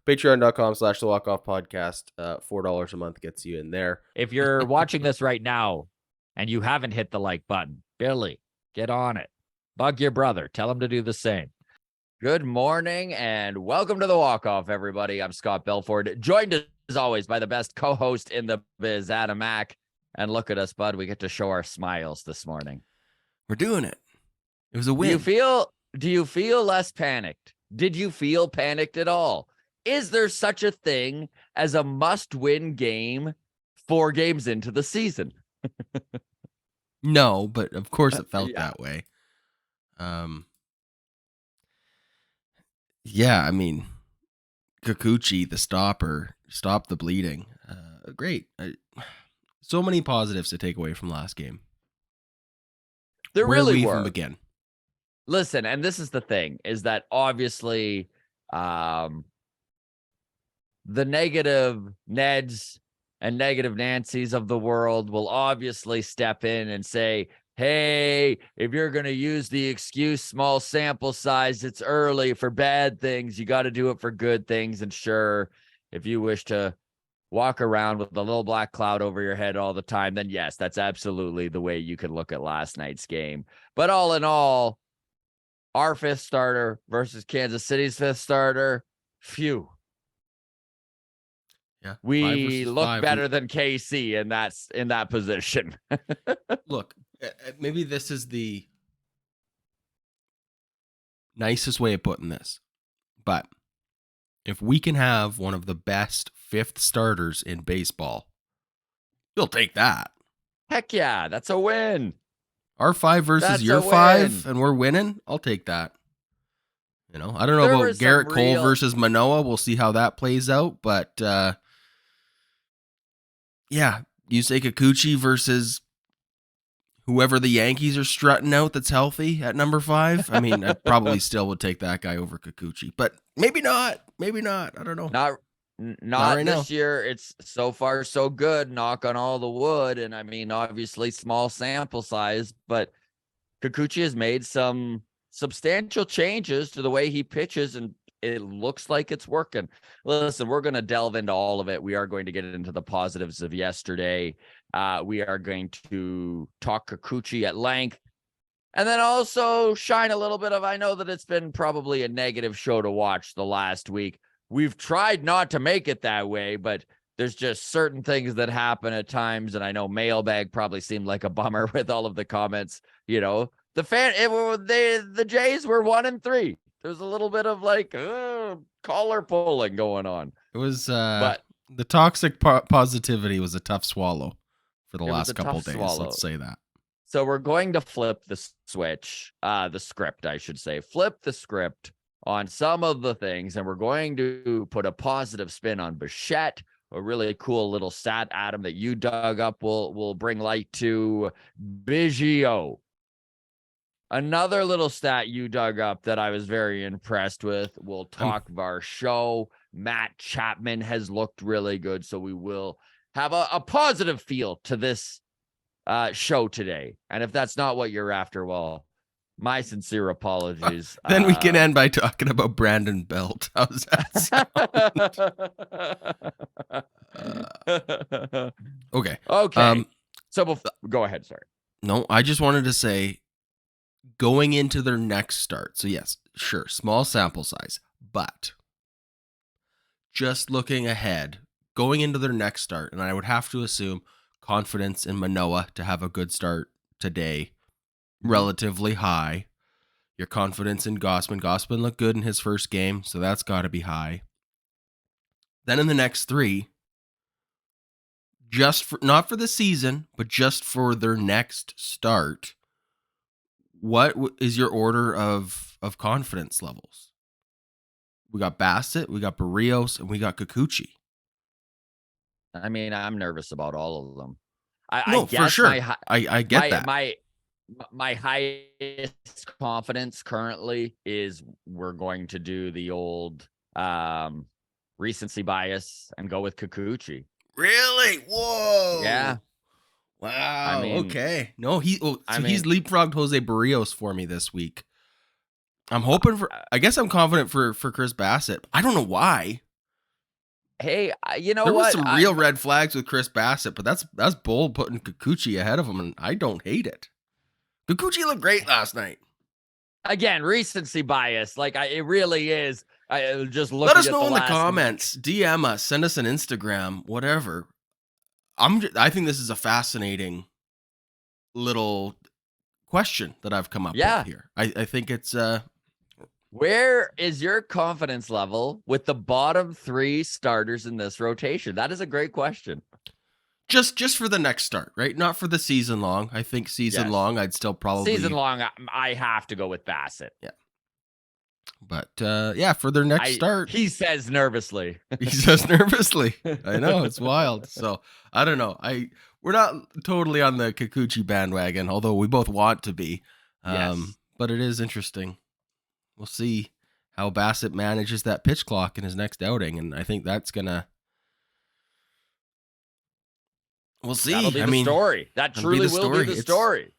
Patreon.com/the Walk Off Podcast. $4 a month gets you in there. If you're watching this right now and you haven't hit the like button, Billy, get on it. Bug your brother. Tell him to do the same. Good morning and welcome to the Walk Off, everybody. I'm Scott Belford, joined as always by the best co-host in the biz, Adam Mack. And look at us, bud. We get to show our smiles this morning. We're doing it. It was a win. Do you feel less panicked? Did you feel panicked at all? Is there such a thing as a must-win game 4 games into the season? No, but of course it felt that way. Yeah, I mean, Kikuchi, the stopper, stopped the bleeding. Great. So many positives to take away from last game. There Where really we were. even begin? Listen, and this is the thing, is that obviously the negative Neds and negative Nancys of the world will obviously step in and say, hey, if you're going to use the excuse small sample size, it's early for bad things. You got to do it for good things. And sure, if you wish to walk around with a little black cloud over your head all the time, then yes, that's absolutely the way you can look at last night's game. But all in all, our 5th starter versus Kansas City's 5th starter, phew. Yeah, we look better than KC, and that's in that position. Look, maybe this is the nicest way of putting this, but if we can have one of the best 5th starters in baseball, you'll take that. Heck yeah, that's a win. Our 5 versus your 5, and we're winning. I'll take that. You know, I don't know about Garrett Cole versus Manoah. We'll see how that plays out, but yeah, you say Kikuchi versus whoever the Yankees are strutting out that's healthy at number 5. I mean, I probably still would take that guy over Kikuchi, but maybe not. Maybe not. I don't know. Not right this year. It's so far so good. Knock on all the wood. And I mean, obviously small sample size, but Kikuchi has made some substantial changes to the way he pitches, and it looks like it's working. Listen, we're going to delve into all of it. We are going to get into the positives of yesterday. We are going to talk Kikuchi at length, and then also shine a little bit of, I know that it's been probably a negative show to watch the last week. We've tried not to make it that way, but there's just certain things that happen at times. And I know mailbag probably seemed like a bummer with all of the comments. You know, the Jays were 1-3. There's a little bit of like collar pulling going on. It was, but the toxic positivity was a tough swallow for the last couple of days. Let's say that. So we're going to flip the script, I should say. Flip the script on some of the things, and we're going to put a positive spin on Bichette, a really cool little stat, Adam, that you dug up. We'll bring light to Bichette. Another little stat you dug up that I was very impressed with. We'll talk Varsho. Matt Chapman has looked really good, so we will have a positive feel to this show today. And if that's not what you're after, well, my sincere apologies. Then we can end by talking about Brandon Belt. How's that sound? Okay. Okay. So go ahead. Sorry. No, I just wanted to say, going into their next start. So yes, sure, small sample size, but just looking ahead, going into their next start, and I would have to assume confidence in Manoah to have a good start today, relatively high. Your confidence in Gossman looked good in his first game, so that's got to be high. Then in the next 3, not for the season, but just for their next start, what is your order of confidence levels? We got Bassett, we got Barrios, and we got Kikuchi. I mean, I'm nervous about all of them. I guess for sure. I get that. My highest confidence currently is we're going to do the old recency bias and go with Kikuchi. Really? Whoa. Yeah. Wow. I mean, okay. No, he's leapfrogged Jose Barrios for me this week. I'm hoping for. I guess I'm confident for Chris Bassett. I don't know why. Hey, you know There was what? some real red flags with Chris Bassett, but that's bold putting Kikuchi ahead of him, and I don't hate it. Kikuchi looked great last night. Again, recency bias. Like it really is. I just looking Let us at know the in the last comments. DM us, send us an Instagram, whatever. I think this is a fascinating little question that I've come up with here. I think it's where is your confidence level with the bottom 3 starters in this rotation? That is a great question. Just for the next start, right? Not for the season long. I think season long, I'd still probably season long. I have to go with Bassett. Yeah. But yeah, for their next start. He says nervously. He says nervously. I know, it's wild. So I don't know. We're not totally on the Kikuchi bandwagon, although we both want to be. But it is interesting. We'll see how Bassett manages that pitch clock in his next outing, and I think that's gonna. We'll see. That'll be the story. That truly will be the story.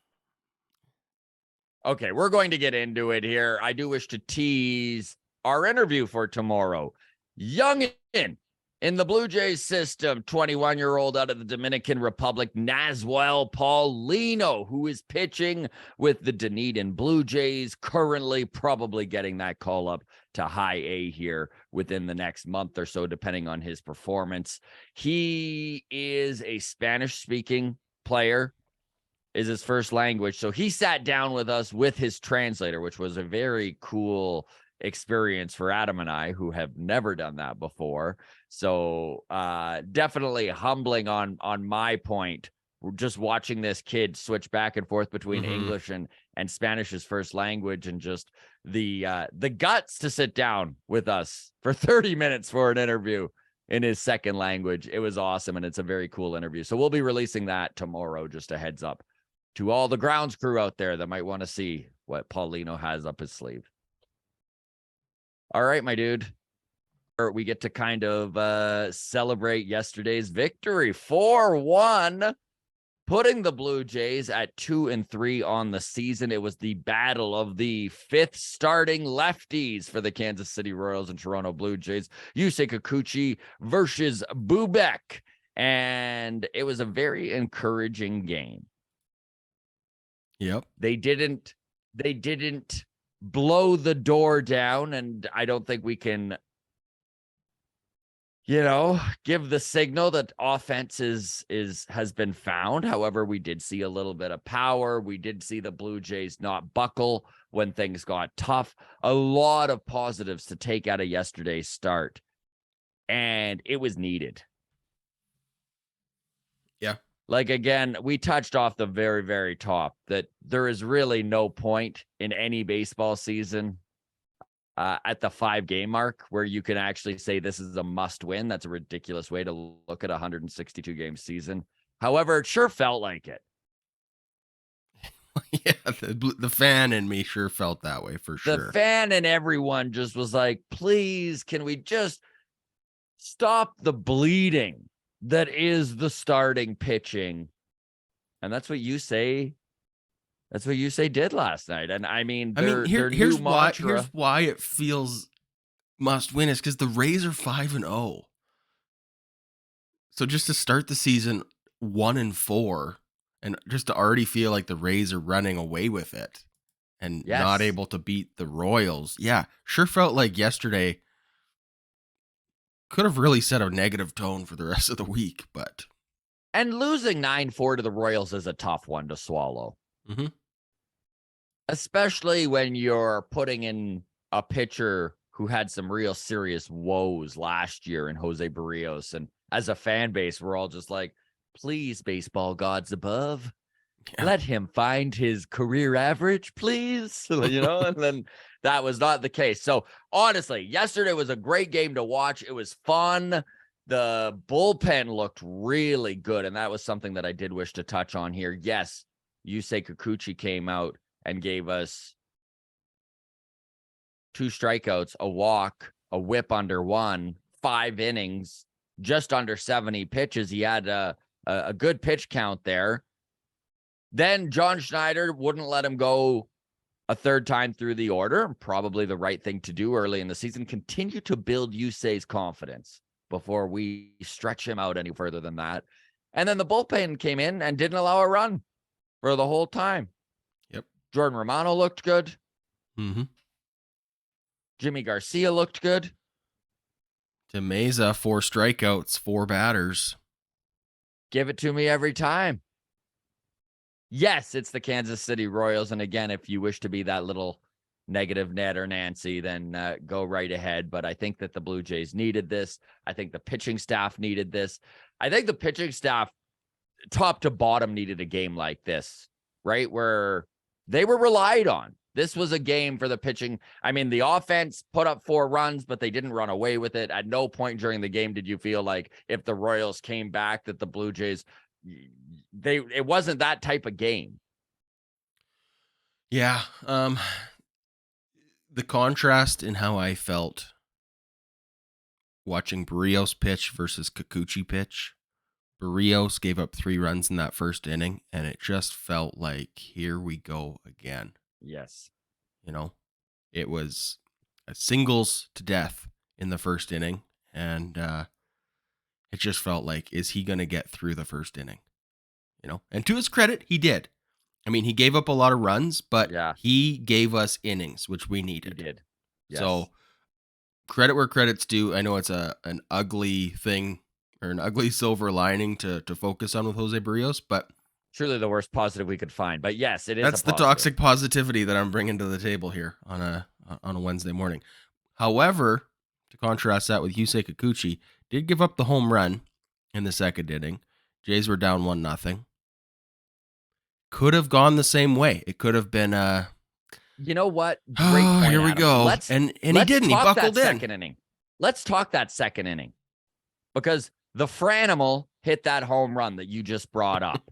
Okay, we're going to get into it here. I do wish to tease our interview for tomorrow. Youngin in the Blue Jays system, 21-year-old out of the Dominican Republic, Naswell Paulino, who is pitching with the Dunedin Blue Jays, currently probably getting that call up to high A here within the next month or so, depending on his performance. He is a Spanish-speaking player, is his first language. So he sat down with us with his translator, which was a very cool experience for Adam and I, who have never done that before. So definitely humbling on my point. We're just watching this kid switch back and forth between English and Spanish, his first language, and just the guts to sit down with us for 30 minutes for an interview in his second language. It was awesome, and it's a very cool interview. So we'll be releasing that tomorrow, just a heads up to all the grounds crew out there that might want to see what Paulino has up his sleeve. All right, my dude. We get to kind of celebrate yesterday's victory, 4-1, putting the Blue Jays at 2-3 on the season. It was the battle of the 5th starting lefties for the Kansas City Royals and Toronto Blue Jays. Yusei Kikuchi versus Bubek. And it was a very encouraging game. Yep. They didn't blow the door down, and I don't think we can, give the signal that offense has been found. However, we did see a little bit of power. We did see the Blue Jays not buckle when things got tough. A lot of positives to take out of yesterday's start, and it was needed. Yeah. Like, again, we touched off the very, very top that there is really no point in any baseball season at the 5-game mark where you can actually say this is a must win. That's a ridiculous way to look at a 162 game season. However, it sure felt like it. Yeah, the fan in me sure felt that way for sure. The fan and everyone just was like, please, can we just stop the bleeding that is the starting pitching? And that's what you say. That's what you say did last night. And I mean, here's why it feels must win is because the Rays are 5-0. So just to start the season 1-4, and just to already feel like the Rays are running away with it and not able to beat the Royals. Yeah, sure felt like yesterday could have really set a negative tone for the rest of the week, but. And losing 9-4 to the Royals is a tough one to swallow. Mm-hmm. Especially when you're putting in a pitcher who had some real serious woes last year in Jose Barrios. And as a fan base, we're all just like, please, baseball gods above, let him find his career average, please. And then that was not the case. So honestly, yesterday was a great game to watch. It was fun. The bullpen looked really good. And that was something that I did wish to touch on here. Yes, Yusei Kikuchi came out and gave us 2 strikeouts, a walk, a whip under 1, 5 innings, just under 70 pitches. He had a good pitch count there. Then John Schneider wouldn't let him go a 3rd time through the order. Probably the right thing to do early in the season. Continue to build Yusei's confidence. before we stretch him out any further than that. And then the bullpen came in and didn't allow a run for the whole time. Yep. Jordan Romano looked good. Mm-hmm. Jimmy Garcia looked good. Tim Meza, 4 strikeouts, 4 batters. Give it to me every time. Yes, it's the Kansas City Royals. And again, if you wish to be that little negative Ned or Nancy, then go right ahead. But I think that the Blue Jays needed this. I think the pitching staff needed this. I think the pitching staff, top to bottom, needed a game like this, right? Where they were relied on. This was a game for the pitching. I mean, the offense put up 4 runs, but they didn't run away with it. At no point during the game did you feel like if the Royals came back that the Blue Jays, it wasn't that type of game. Yeah. The contrast in how I felt watching Barrios pitch versus Kikuchi pitch. Barrios gave up 3 runs in that first inning, and it just felt like, here we go again. Yes. You know, it was a singles to death in the first inning, and it just felt like, is he going to get through the first inning? You know, and to his credit, he did. I mean, he gave up a lot of runs, but he gave us innings, which we needed. He did. Yes. So credit where credit's due. I know it's an ugly thing, or an ugly silver lining to focus on with Jose Barrios, but truly the worst positive we could find. But yes, it is. That's the toxic positivity that I'm bringing to the table here on a Wednesday morning. However, to contrast that with Yusei Kikuchi, did give up the home run in the second inning. Jays were down 1-0. Could have gone the same way. It could have been you know what? Great point, here we Adam. go. And he didn't. He buckled in. Second inning. Let's talk that second inning. Because the Franimal hit that home run that you just brought up.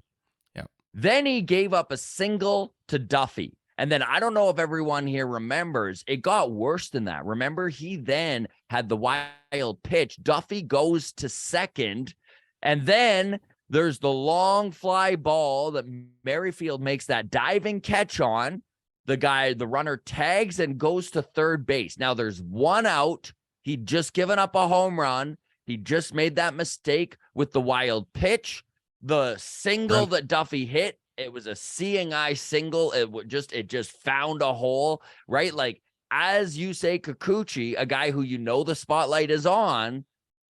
Yeah. Then he gave up a single to Duffy. And then I don't know if everyone here remembers, it got worse than that. Remember, he then had the wild pitch. Duffy goes to second. And then there's the long fly ball that Merrifield makes that diving catch on. The runner tags and goes to third base. Now there's 1 out. He'd just given up a home run. He just made that mistake with the wild pitch. The single that Duffy hit, it was a seeing eye single. It just found a hole, right? Like, as you say, Kikuchi, a guy who the spotlight is on,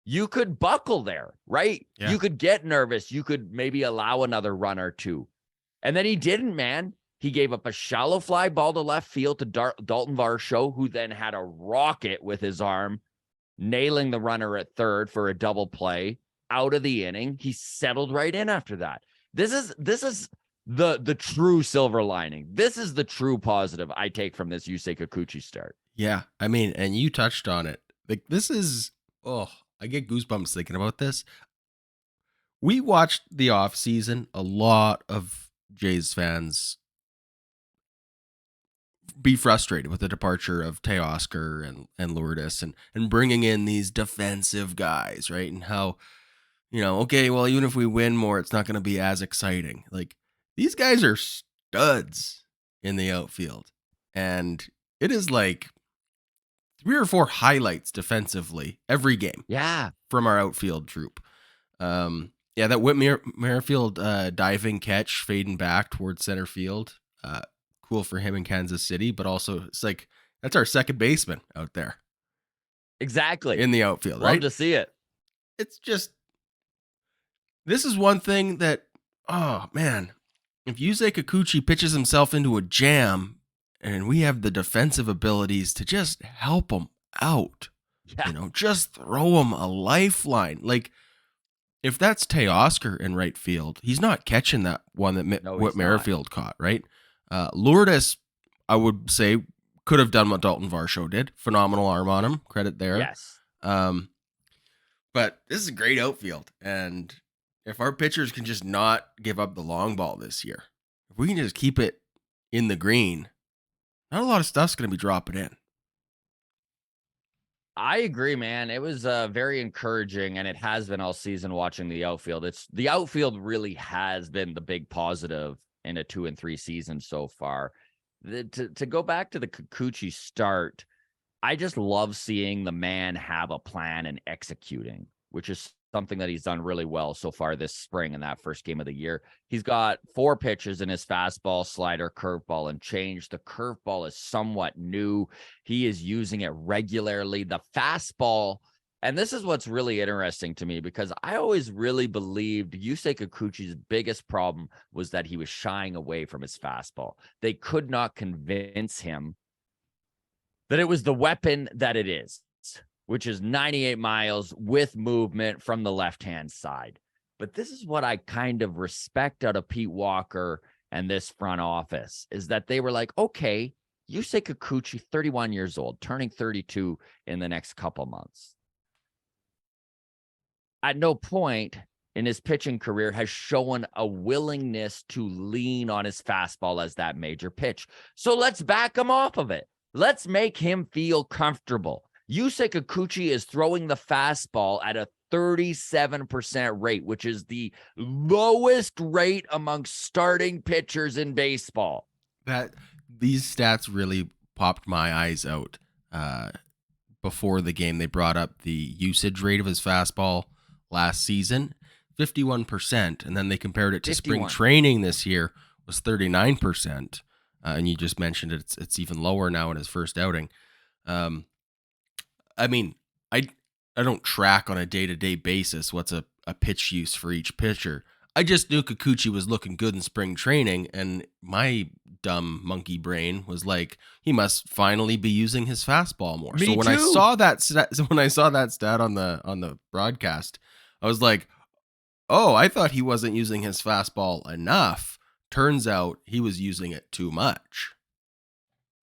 you could buckle there, right? Yeah. You could get nervous. You could maybe allow another run or two. And then he didn't, man. He gave up a shallow fly ball to left field to Dalton Varsho, who then had a rocket with his arm, nailing the runner at third for a double play. Out of the inning, he settled right in after that. This is the true silver lining. This is the true positive I take from this Yusei Kikuchi start. Yeah, I mean, and you touched on it. Like, this is, I get goosebumps thinking about this. We watched the off season. A lot of Jays fans be frustrated with the departure of Teoscar and Lourdes and bringing in these defensive guys, right? And how, okay, well, even if we win more, it's not going to be as exciting. Like, these guys are studs in the outfield. And it is like 3 or 4 highlights defensively every game. Yeah. From our outfield troop. That Whit Merrifield diving catch fading back towards center field. Cool for him in Kansas City, but also it's like, that's our second baseman out there. Exactly. In the outfield, right? Love to see it. It's just, this is one thing that, if Yusei Kikuchi pitches himself into a jam and we have the defensive abilities to just help him out, just throw him a lifeline. Like, if that's Teoscar in right field, he's not catching that one that Whit Merrifield caught, right? Lourdes, I would say, could have done what Dalton Varsho did. Phenomenal arm on him. Credit there. Yes. But this is a great outfield. And if our pitchers can just not give up the long ball this year, if we can just keep it in the green, not a lot of stuff's going to be dropping in. I agree, man. It was very encouraging, and it has been all season watching the outfield. The outfield really has been the big positive in a 2 and 3 season so far. To go back to the Kikuchi start, I just love seeing the man have a plan and executing, which is something that he's done really well so far this spring in that first game of the year. He's got 4 pitches in his fastball, slider, curveball, and change. The curveball is somewhat new. He is using it regularly. The fastball, and this is what's really interesting to me, because I always really believed Yusei Kikuchi's biggest problem was that he was shying away from his fastball. They could not convince him that it was the weapon that it is, which is 98 miles with movement from the left-hand side. But this is what I kind of respect out of Pete Walker and this front office, is that they were like, okay, Yusei Kikuchi, 31 years old, turning 32 in the next couple months. At no point in his pitching career has shown a willingness to lean on his fastball as that major pitch. So let's back him off of it. Let's make him feel comfortable. Yusei Kikuchi is throwing the fastball at a 37% rate, which is the lowest rate amongst starting pitchers in baseball. These stats really popped my eyes out. Before the game, they brought up the usage rate of his fastball last season, 51%, and then they compared it to 51. Spring training this year was 39%. And you just mentioned it's even lower now in his first outing. I mean, I don't track on a day-to-day basis what's a pitch use for each pitcher. I just knew Kikuchi was looking good in spring training, and my dumb monkey brain was like, he must finally be using his fastball more. Me so when too. I saw that stat on the broadcast, I was like, oh, I thought he wasn't using his fastball enough. Turns out he was using it too much.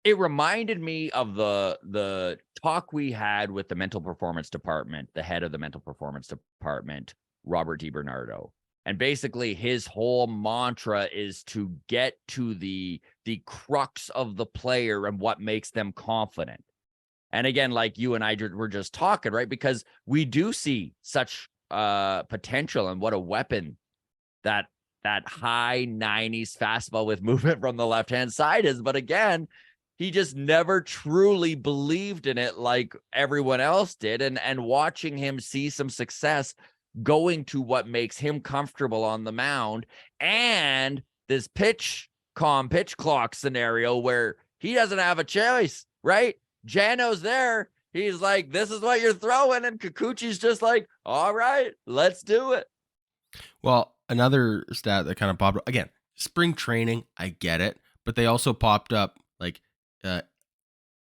It reminded me of the talk we had with the mental performance department, the head of the mental performance department, Robert DiBernardo. And basically his whole mantra is to get to the crux of the player and what makes them confident. And again, like you and I were just talking, right? Because we do see such potential, and what a weapon that high 90s fastball with movement from the left-hand side is. But again, he just never truly believed in it like everyone else did. And watching him see some success going to what makes him comfortable on the mound, and this pitch clock scenario where he doesn't have a choice, right? Jano's there. He's like, this is what you're throwing. And Kikuchi's just like, all right, let's do it. Well, another stat that kind of popped up, again, spring training, I get it, but they also popped up like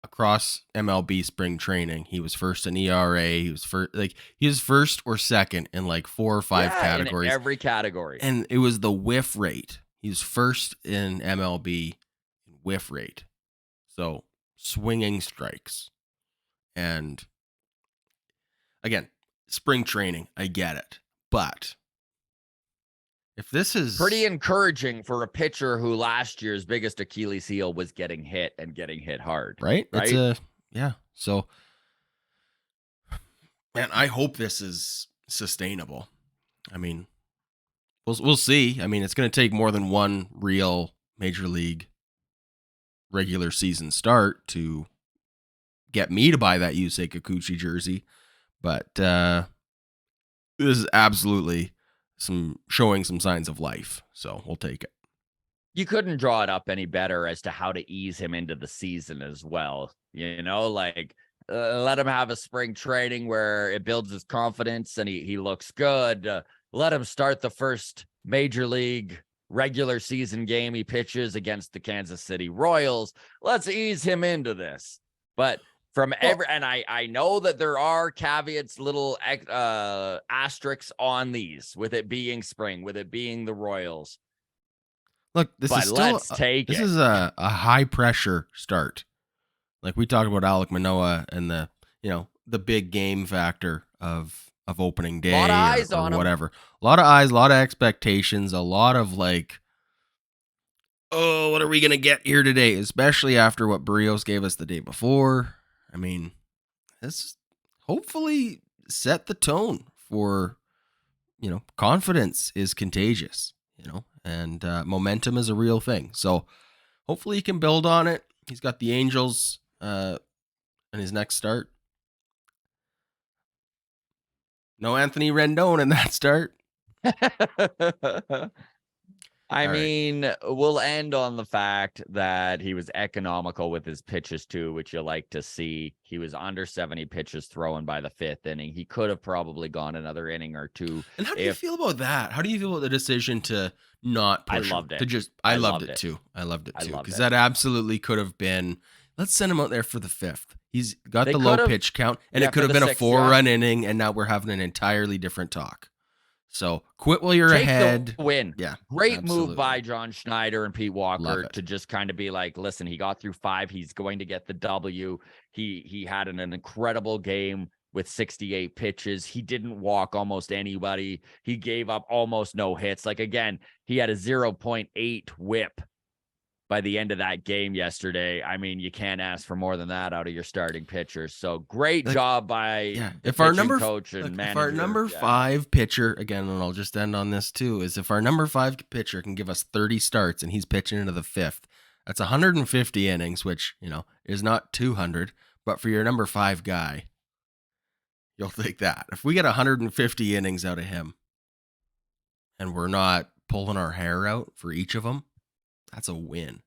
across MLB spring training. He was first in ERA. He was first or second in like 4 or 5 categories. In every category. And it was the whiff rate. He was first in MLB whiff rate. So swinging strikes. And again, spring training, I get it. But if this is pretty encouraging for a pitcher who last year's biggest Achilles heel was getting hit and getting hit hard. Right? Yeah. So, man, I hope this is sustainable. I mean, we'll see. I mean, it's going to take more than one real major league regular season start to get me to buy that Yusei Kikuchi jersey. But this is absolutely showing some signs of life, so we'll take it. You couldn't draw it up any better as to how to ease him into the season as well. You know, like let him have a spring training where it builds his confidence and he looks good. Let him start the first major league regular season game he pitches against the Kansas City Royals. Let's ease him into this. But and I know that there are caveats, little asterisks on these, with it being spring, with it being the Royals. Look, this is a high pressure start. Like we talked about Alek Manoah and the big game factor of opening day, a lot of eyes on whatever. A lot of eyes, a lot of expectations, a lot of like, oh, what are we gonna get here today? Especially after what Barrios gave us the day before. I mean, this hopefully set the tone for, confidence is contagious, and momentum is a real thing. So hopefully he can build on it. He's got the Angels in his next start. No Anthony Rendon in that start. I mean, we'll end on the fact that he was economical with his pitches too, which you like to see. He was under 70 pitches thrown by the 5th inning. He could have probably gone another inning or two. And how do you feel about that? How do you feel about the decision to not push him? I loved it too. I loved it too. Because that absolutely could have been, let's send him out there for the 5th. He's got the low pitch count, and it could have been a 4-run inning, and now we're having an entirely different talk. So quit while you're ahead. The win. Yeah. Great move by John Schneider and Pete Walker to just kind of be like, listen, he got through 5. He's going to get the W. He had an incredible game with 68 pitches. He didn't walk almost anybody. He gave up almost no hits. Like, again, he had a 0.8 whip by the end of that game yesterday. I mean, you can't ask for more than that out of your starting pitchers. So great job by if our number coach and manager. If our number 5 pitcher, again, and I'll just end on this too, is if our number 5 pitcher can give us 30 starts and he's pitching into the 5th, that's 150 innings, which, is not 200, but for your number 5 guy, you'll take that. If we get 150 innings out of him and we're not pulling our hair out for each of them, that's a win.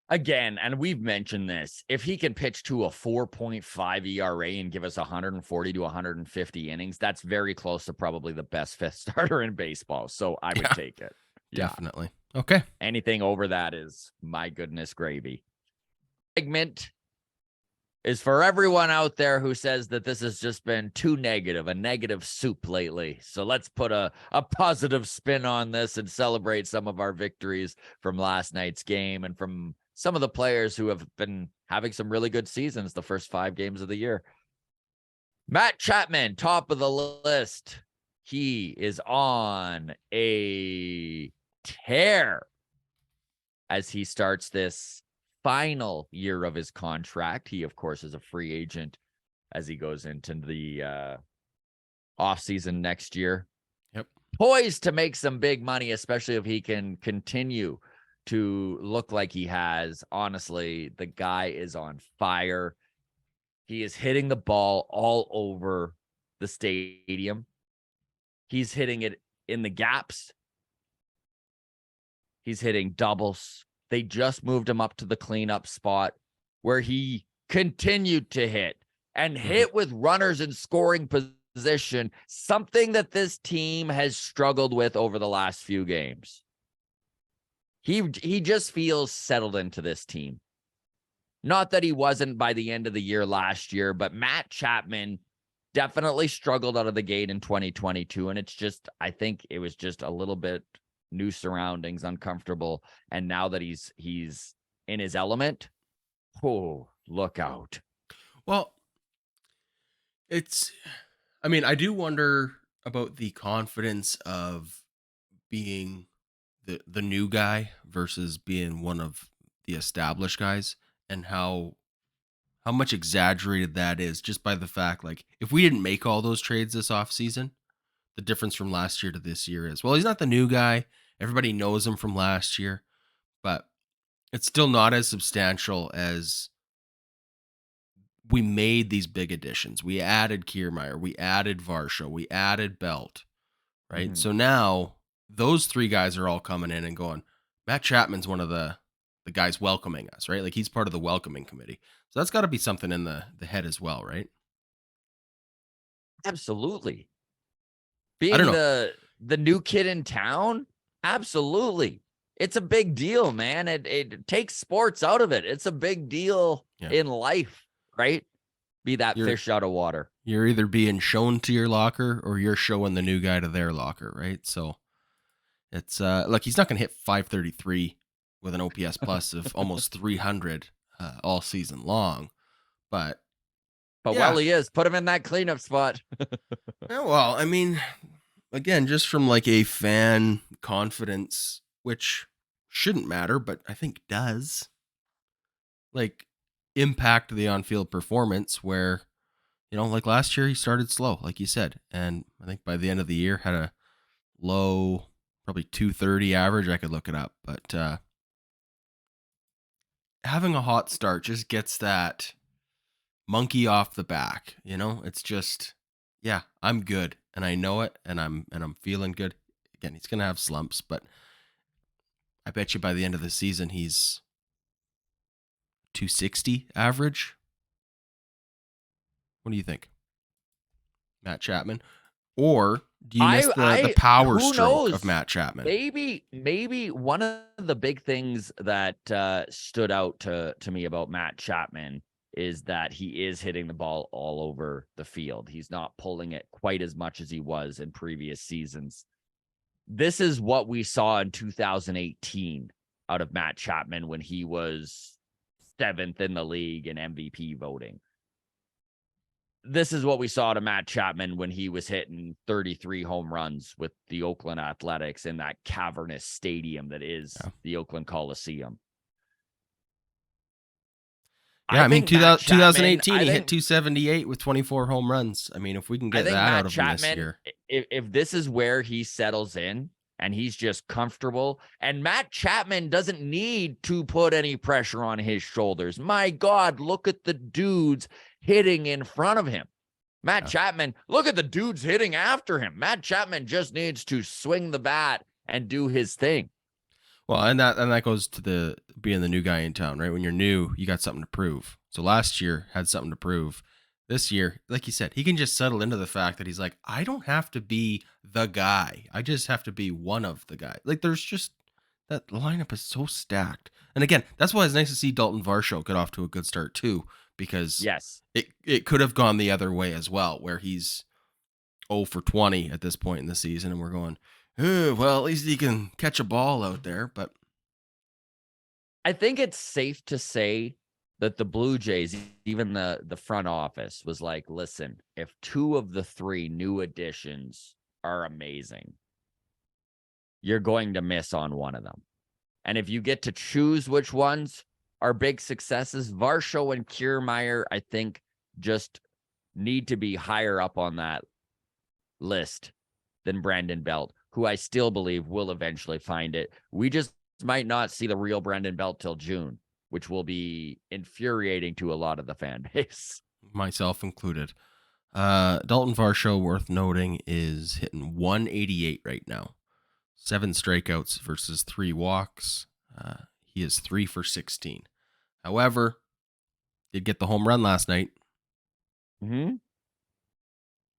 Again, and we've mentioned this, if he can pitch to a 4.5 ERA and give us 140 to 150 innings, that's very close to probably the best 5th starter in baseball. So I would take it. Definitely. Okay. Anything over that is, my goodness, gravy. Segment is for everyone out there who says that this has just been too negative, a negative soup lately. So let's put a positive spin on this and celebrate some of our victories from last night's game and from some of the players who have been having some really good seasons the first 5 games of the year. Matt Chapman, top of the list. He is on a tear as he starts this final year of his contract. He, of course, is a free agent as he goes into the offseason next year. Yep. Poised to make some big money, especially if he can continue to look like he has. Honestly, the guy is on fire. He is hitting the ball all over the stadium. He's hitting it in the gaps. He's hitting doubles. They just moved him up to the cleanup spot where he continued to hit and hit with runners in scoring position, something that this team has struggled with over the last few games. He just feels settled into this team. Not that he wasn't by the end of the year last year, but Matt Chapman definitely struggled out of the gate in 2022. And it's just, I think it was just a little bit new surroundings, uncomfortable. And now that he's in his element, look out. Well, I do wonder about the confidence of being the new guy versus being one of the established guys, and how much exaggerated that is just by the fact, like, if we didn't make all those trades this offseason, the difference from last year to this year is, well, he's not the new guy. Everybody knows him from last year, but it's still not as substantial as we made these big additions. We added Kiermaier, we added Varsho, we added Belt, right? Mm-hmm. So now those 3 guys are all coming in and going, Matt Chapman's one of the guys welcoming us, right? Like, he's part of the welcoming committee. So that's got to be something in the head as well, right? Absolutely. Being the new kid in town, absolutely. It's a big deal, man. It takes sports out of it. It's a big deal in life, right? Be that fish out of water. You're either being shown to your locker or you're showing the new guy to their locker, right? So it's like, he's not going to hit 533 with an OPS plus of almost 300 all season long, but while he is, put him in that cleanup spot. Yeah, well, I mean, again, just from like a fan confidence, which shouldn't matter, but I think does, like, impact the on-field performance, where, like last year he started slow, like you said, and I think by the end of the year had a low, probably 230 average. I could look it up, but having a hot start just gets that monkey off the back. You know, it's just, yeah, I'm good, and I know it, and I'm feeling good. Again, he's gonna have slumps, but I bet you by the end of the season he's 260 average. What do you think, Matt Chapman? Or do you miss the power who stroke knows? of Matt Chapman? Maybe one of the big things that stood out to me about Matt Chapman is that he is hitting the ball all over the field. He's not pulling it quite as much as he was in previous seasons. This is what we saw in 2018 out of Matt Chapman when he was 7th in the league in MVP voting. This is what we saw to Matt Chapman when he was hitting 33 home runs with the Oakland Athletics in that cavernous stadium that is the Oakland Coliseum. Yeah, I mean, 2018, he hit 278 with 24 home runs. I mean, if we can get that out of him this year. If this is where he settles in and he's just comfortable, and Matt Chapman doesn't need to put any pressure on his shoulders. My God, look at the dudes hitting in front of him. Matt Chapman, look at the dudes hitting after him. Matt Chapman just needs to swing the bat and do his thing. Well, and that goes to the being the new guy in town, right? When you're new, you got something to prove. So last year had something to prove. This year, like you said, he can just settle into the fact that he's like, I don't have to be the guy. I just have to be one of the guys. Like, there's just, that lineup is so stacked. And again, that's why it's nice to see Dalton Varsho get off to a good start too, because it could have gone the other way as well, where he's 0 for 20 at this point in the season, and we're going, well, at least he can catch a ball out there. But I think it's safe to say that the Blue Jays, even the front office, was like, listen, if 2 of the 3 new additions are amazing, you're going to miss on one of them. And if you get to choose which ones are big successes, Varsho and Kiermaier, I think, just need to be higher up on that list than Brandon Belt, who I still believe will eventually find it. We just might not see the real Brandon Belt till June, which will be infuriating to a lot of the fan base. Myself included. Dalton Varsho, worth noting, is hitting 188 right now. 7 strikeouts versus 3 walks. He is 3 for 16. However, did get the home run last night. Mm-hmm.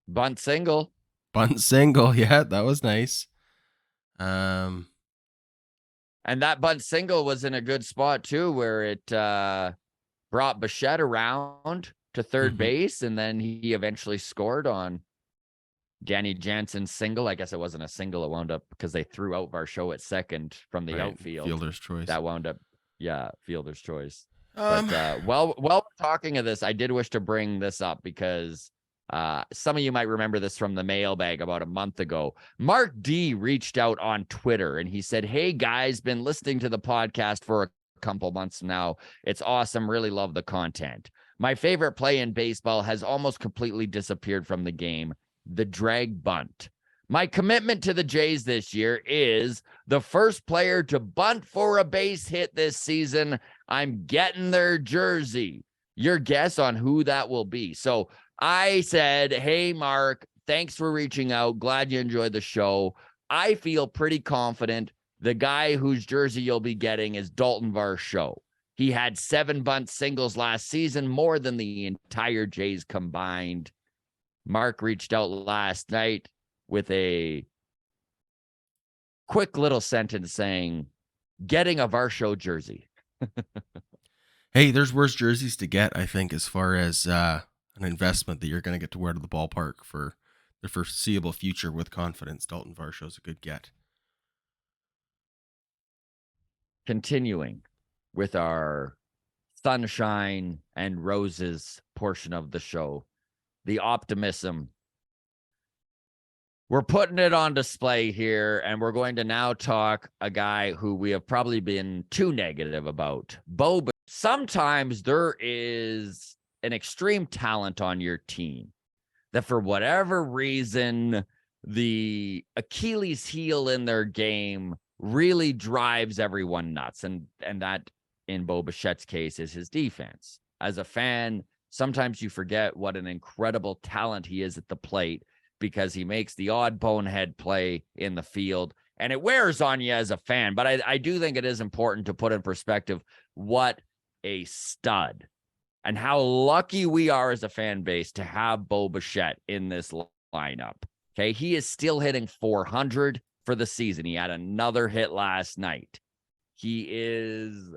Bunt single. Yeah, that was nice. And that bunt single was in a good spot too, where it brought Bichette around to third base, and then he eventually scored on Danny Jansen's single. I guess it wasn't a single. It wound up because they threw out Varsho at second from the outfield. Fielder's choice. That wound up, fielder's choice. But while we're talking of this, I did wish to bring this up because some of you might remember this from the mailbag about a month ago. Mark D reached out on Twitter and he said, "Hey guys, been listening to the podcast for a couple months now. It's awesome. Really love the content. My favorite play in baseball has almost completely disappeared from the game, the drag bunt. My commitment to the Jays this year is the first player to bunt for a base hit this season. I'm getting their jersey. Your guess on who that will be?" So I said, "Hey, Mark, thanks for reaching out. Glad you enjoyed the show. I feel pretty confident the guy whose jersey you'll be getting is Dalton Varsho. He had 7 bunt singles last season, more than the entire Jays combined." Mark reached out last night with a quick little sentence saying, "Getting a Varsho jersey." Hey, there's worse jerseys to get, I think, as far as an investment that you're going to get to wear to the ballpark for the foreseeable future with confidence. Dalton Varsho's a good get. Continuing with our sunshine and roses portion of the show, the optimism. We're putting it on display here, and we're going to now talk a guy who we have probably been too negative about. Bo, sometimes there is an extreme talent on your team that for whatever reason, the Achilles heel in their game really drives everyone nuts. And that, in Bo Bichette's case, is his defense. As a fan, sometimes you forget what an incredible talent he is at the plate because he makes the odd bonehead play in the field, and it wears on you as a fan. But I do think it is important to put in perspective what a stud and how lucky we are as a fan base to have Bo Bichette in this lineup. Okay, he is still hitting 400 for the season. He had another hit last night. He is,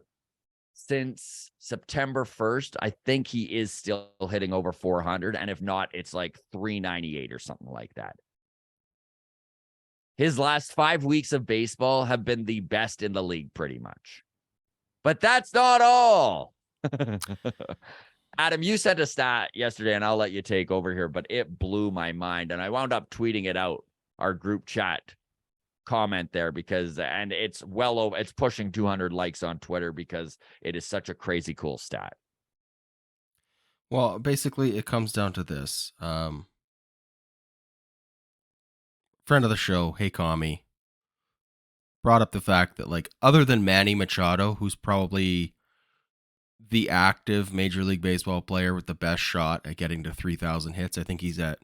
since September 1st, I think he is still hitting over 400. And if not, it's like 398 or something like that. His last 5 weeks of baseball have been the best in the league, pretty much. But that's not all. Adam, you sent a stat yesterday, and I'll let you take over here, but it blew my mind. And I wound up tweeting it out, our group chat comment there, because, and it's well over, it's pushing 200 likes on Twitter because it is such a crazy cool stat. Well, basically it comes down to this. Friend of the show, Hey Kami, brought up the fact that, like, other than Manny Machado, who's probably the active Major League Baseball player with the best shot at getting to 3,000 hits, I think he's at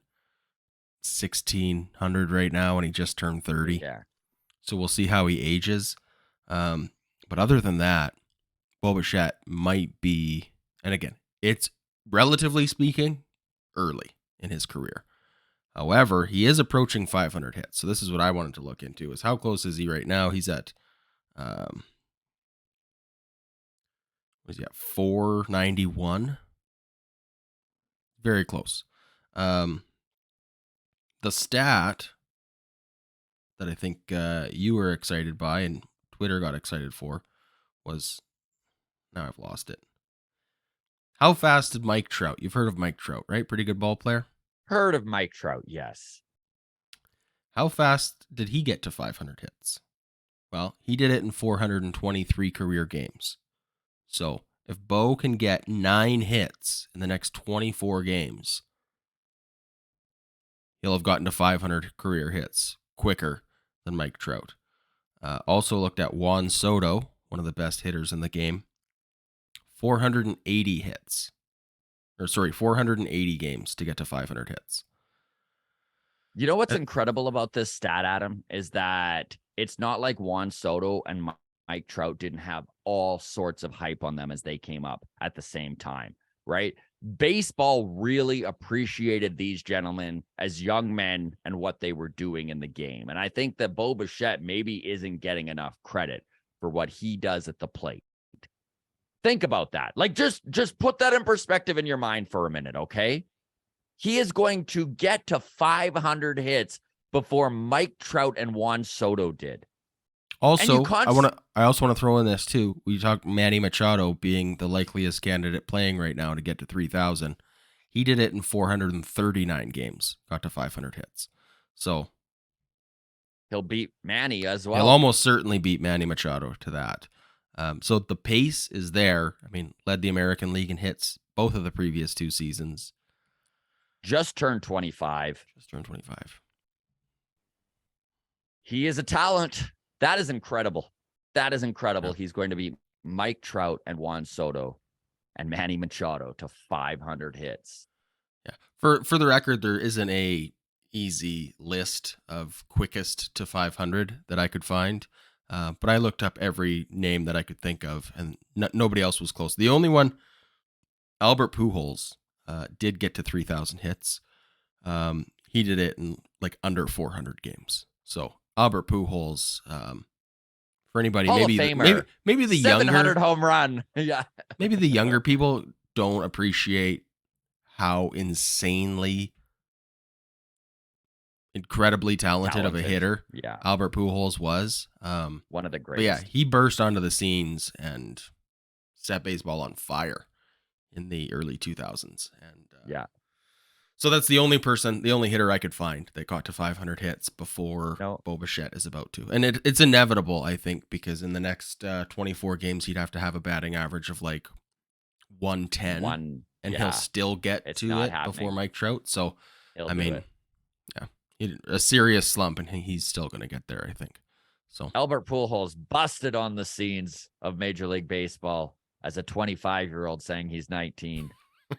1,600 right now, and he just turned 30. Yeah. So we'll see how he ages. But other than that, Bo Bichette might be, and again, it's relatively speaking early in his career. However, he is approaching 500 hits. So this is what I wanted to look into, is how close is he right now? He's at, what is he at, 491? Very close. The stat that I think you were excited by and Twitter got excited for was, now I've lost it. How fast did Mike Trout? You've heard of Mike Trout, right? Pretty good ball player. Heard of Mike Trout, yes. How fast did he get to 500 hits? Well, he did it in 423 career games. So if Bo can get 9 hits in the next 24 games, he'll have gotten to 500 career hits quicker than Mike Trout. Also looked at Juan Soto, one of the best hitters in the game. 480 hits. 480 games to get to 500 hits. You know what's incredible about this stat, Adam, is that it's not like Juan Soto and Mike Trout didn't have all sorts of hype on them as they came up at the same time, right? Baseball really appreciated these gentlemen as young men and what they were doing in the game. And I think that Bo Bichette maybe isn't getting enough credit for what he does at the plate. Think about that. Like, just put that in perspective in your mind for a minute, okay? He is going to get to 500 hits before Mike Trout and Juan Soto did. Also, I also want to throw in this too. We talked Manny Machado being the likeliest candidate playing right now to get to 3,000. He did it in 439 games, got to 500 hits. So he'll beat Manny as well. He'll almost certainly beat Manny Machado to that. So the pace is there. I mean, led the American League in hits both of the previous 2 seasons. Just turned 25. He is a talent. That is incredible. That is incredible. Yeah. He's going to beat Mike Trout and Juan Soto and Manny Machado to 500 hits. Yeah. For the record, there isn't a easy list of quickest to 500 that I could find. But I looked up every name that I could think of, and nobody else was close. The only one, Albert Pujols, did get to 3,000 hits. He did it in like under 400 games. So Albert Pujols, for anybody, Hall maybe of Famer. maybe the 700 younger home run. Yeah, maybe the younger people don't appreciate how incredibly talented of a hitter Albert Pujols was. One of the greatest. But yeah, he burst onto the scenes and set baseball on fire in the early 2000s. And so that's the only hitter I could find that got to 500 hits before Bo Bichette is about to. And it's inevitable, I think, because in the next 24 games, he'd have to have a batting average of like 110. He'll still get to it before Mike Trout. So, a serious slump, and he's still going to get there, I think. So Albert Pujols busted on the scenes of Major League Baseball as a 25-year-old saying he's 19.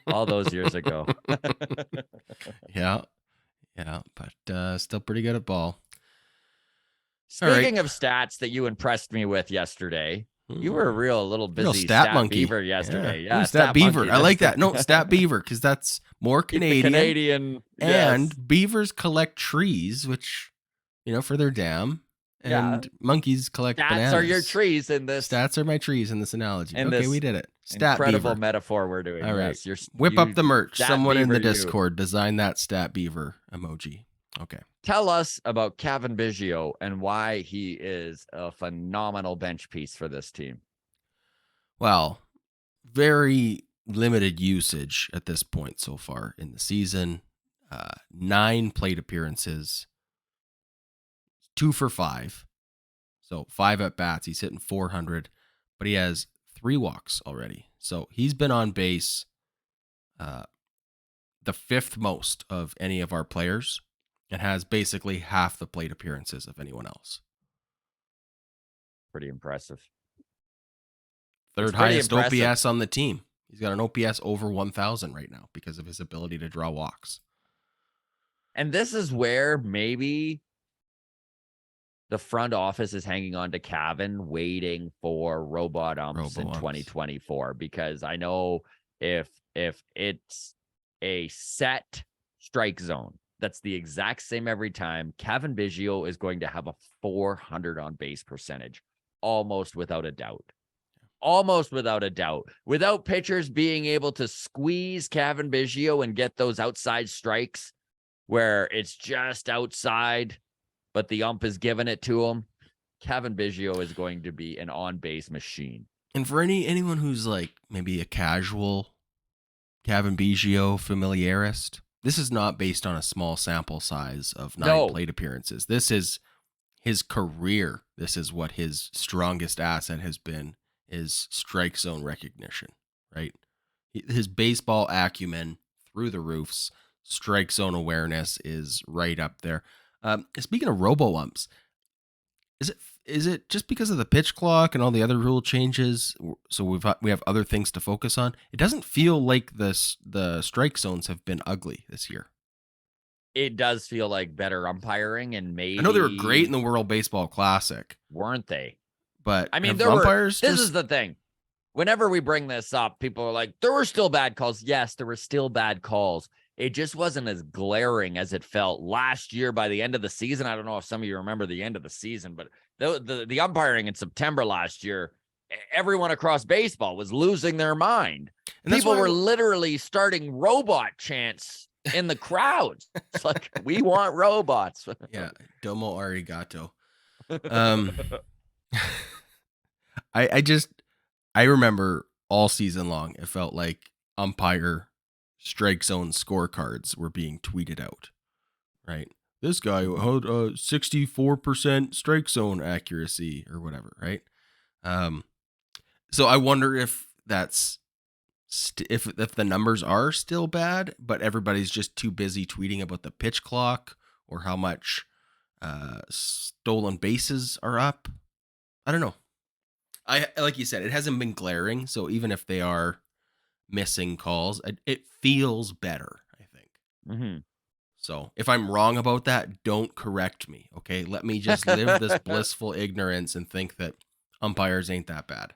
all those years ago. Yeah. Yeah. But still pretty good at ball. Speaking of stats that you impressed me with yesterday, you were a little busy stat monkey beaver yesterday. Ooh, Yeah, stat beaver. monkey. I like that. No, stat beaver, because that's more Keep the Canadian. Canadian. And Yes. beavers collect trees, which, for their dam. And monkeys collect bananas. Stats are your trees in this. Stats are my trees in this analogy. In okay, this we did it. Stat incredible beaver. metaphor we're doing. All right. Yes, Whip up the merch. Someone in the beaver, Discord design that stat beaver emoji. Okay. Tell us about Kevin Biggio and why he is a phenomenal bench piece for this team. Well, very limited usage at this point so far in the season. 9 plate appearances, 2 for 5. So 5 at bats. He's hitting 400, but he has 3 walks already. So he's been on base the 5th most of any of our players and has basically half the plate appearances of anyone else. Pretty impressive. Third highest OPS on the team. He's got an OPS over 1,000 right now because of his ability to draw walks. And this is where maybe the front office is hanging on to Kevin, waiting for robot umps in 2024. Because I know if it's a set strike zone that's the exact same every time, Kevin Biggio is going to have a 400 on base percentage, almost without a doubt. Almost without a doubt. Without pitchers being able to squeeze Kevin Biggio and get those outside strikes where it's just outside, but the ump is giving it to him, Kevin Biggio is going to be an on-base machine. And for anyone who's like maybe a casual Kevin Biggio familiarist, this is not based on a small sample size of 9 plate appearances. This is his career. This is what his strongest asset has been, is strike zone recognition, right? His baseball acumen through the roofs, strike zone awareness is right up there. Speaking of robo umps, is it just because of the pitch clock and all the other rule changes? So we have other things to focus on. It doesn't feel like the strike zones have been ugly this year. It does feel like better umpiring, and maybe I know they were great in the World Baseball Classic, weren't they? But I mean, umpires. This is the thing. Whenever we bring this up, people are like, there were still bad calls. Yes, there were still bad calls. It just wasn't as glaring as it felt last year by the end of the season. I don't know if some of you remember the end of the season, but the umpiring in September last year, everyone across baseball was losing their mind. And people were literally starting robot chants in the crowds. It's like, we want robots. Yeah, domo arigato. I remember all season long, it felt like umpire strike zone scorecards were being tweeted out, right? This guy had 64% strike zone accuracy or whatever, right? So I wonder if that's if the numbers are still bad, but everybody's just too busy tweeting about the pitch clock or how much stolen bases are up. I don't know. Like you said, it hasn't been glaring, so even if they are missing calls, it feels better, I think. Mm-hmm. So if I'm wrong about that, don't correct me, okay? Let me just live this blissful ignorance and think that umpires ain't that bad.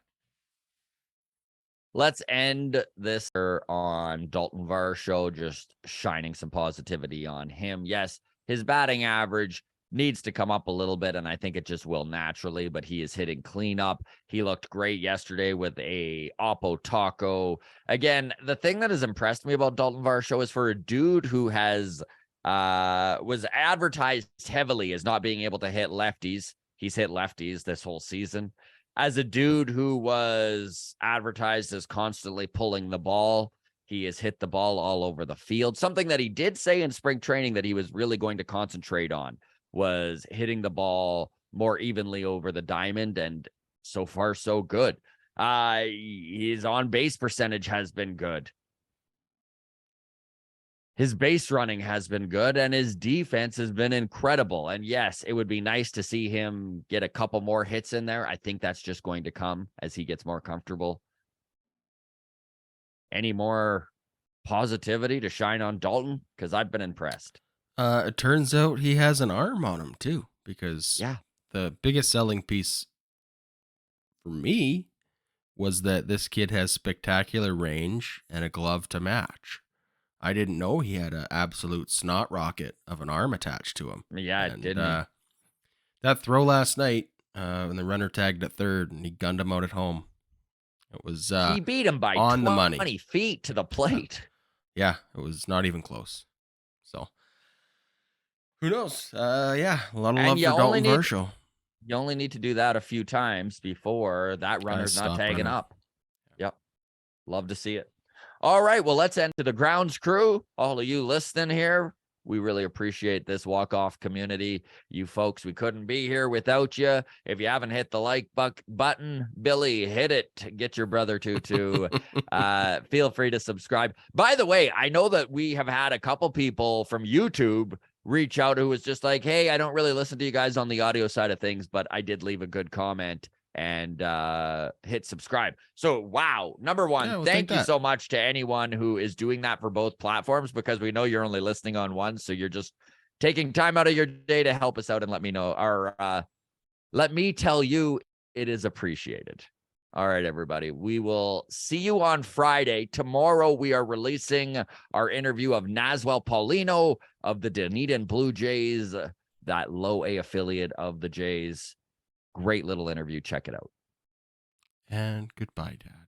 Let's end this on Dalton Varsho, just shining some positivity on him. Yes, his batting average needs to come up a little bit, and I think it just will naturally, but he is hitting cleanup. He looked great yesterday with a Oppo Taco. Again, the thing that has impressed me about Dalton Varsho is for a dude who has was advertised heavily as not being able to hit lefties. He's hit lefties this whole season. As a dude who was advertised as constantly pulling the ball, he has hit the ball all over the field. Something that he did say in spring training that he was really going to concentrate on was hitting the ball more evenly over the diamond, and so far, so good. His on-base percentage has been good. His base running has been good, and his defense has been incredible. And yes, it would be nice to see him get a couple more hits in there. I think that's just going to come as he gets more comfortable. Any more positivity to shine on Dalton? Because I've been impressed. It turns out he has an arm on him too, because the biggest selling piece for me was that this kid has spectacular range and a glove to match. I didn't know he had an absolute snot rocket of an arm attached to him. Yeah, it didn't. That throw last night, when the runner tagged at third and he gunned him out at home. It was he beat him by on 20 the money. feet to the plate. Yeah, it was not even close. So who knows? A lot of love for Dalton Varsho. You only need to do that a few times before that runner's not tagging up. Yep. Love to see it. All right. Well, let's end to the grounds crew. All of you listening here, we really appreciate this walk-off community. You folks, we couldn't be here without you. If you haven't hit the like button, Billy, hit it. Get your brother to feel free to subscribe. By the way, I know that we have had a couple people from YouTube reach out who was just like, hey, I don't really listen to you guys on the audio side of things, but I did leave a good comment and hit subscribe. So, wow. Number one, thank you so much to anyone who is doing that for both platforms, because we know you're only listening on one. So you're just taking time out of your day to help us out and let me know, or let me tell you it is appreciated. All right, everybody. We will see you on Friday. Tomorrow, we are releasing our interview of Naswell Paulino of the Dunedin Blue Jays, that low A affiliate of the Jays. Great little interview. Check it out. And goodbye, Dad.